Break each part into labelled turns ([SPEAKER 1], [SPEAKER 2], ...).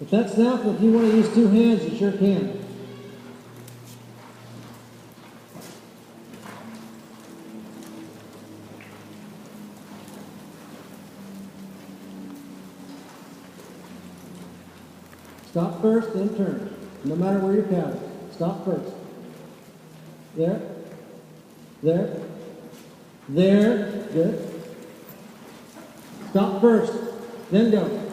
[SPEAKER 1] If that's not, if you want to use two hands, you sure can. Stop first, then turn. No matter where you're counting. Stop first. There. There. There. Good. Stop first, then go.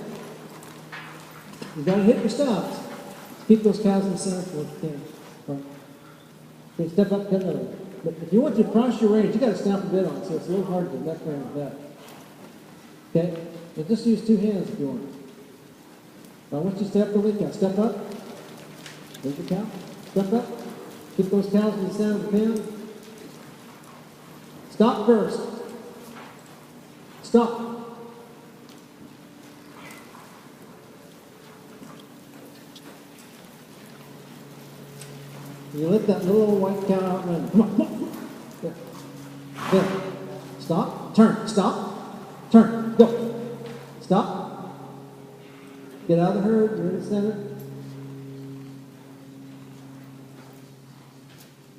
[SPEAKER 1] You gotta hit your stops. Keep those cows in the center for what you can. Right. Okay, step up, cut another. But if you want to cross your range, you gotta stamp a bit on it, so it's a little hard to left around that. Okay? But just use two hands if you want. Now once you step the lead cow, step up. There's your cow. Step up. Keep those cows in the center of the pen. Stop first. Stop. You let that little white cow out and run. Come on, come on. There. There. Stop. Turn. Stop. Turn. Go. Stop. Get out of the herd. You're in the center.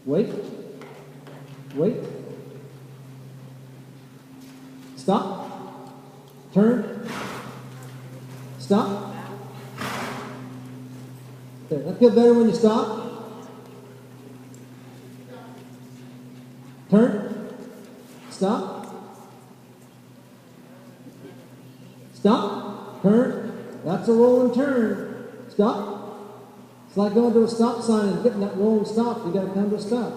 [SPEAKER 1] Wait. Wait. Stop. Turn. Stop. There. That feel better when you stop? Turn. Stop. Stop. Turn. That's a roll and turn. Stop. It's like going to a stop sign and getting that roll and stop. You got to come to a stop.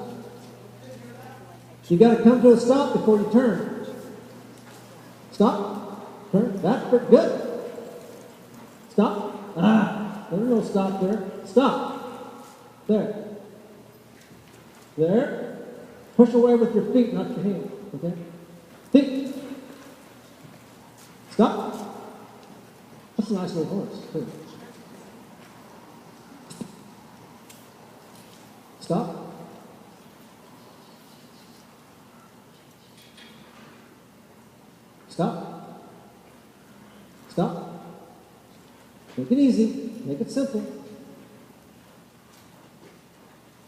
[SPEAKER 1] You got to come to a stop before you turn. Stop. Turn. That's good. Stop. Ah, there's no stop there. Stop. There. There. Push away with your feet, not your hand. Okay? Feet. Stop. That's a nice little horse, too. Stop. Stop. Stop. Make it easy. Make it simple.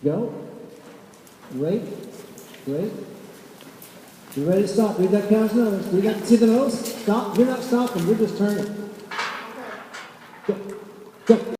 [SPEAKER 1] Go. Wait. Wait. You ready to stop? Read that cow's nose. Read that. See the nose? Stop. You're not stopping. You're just turning. Go. Go.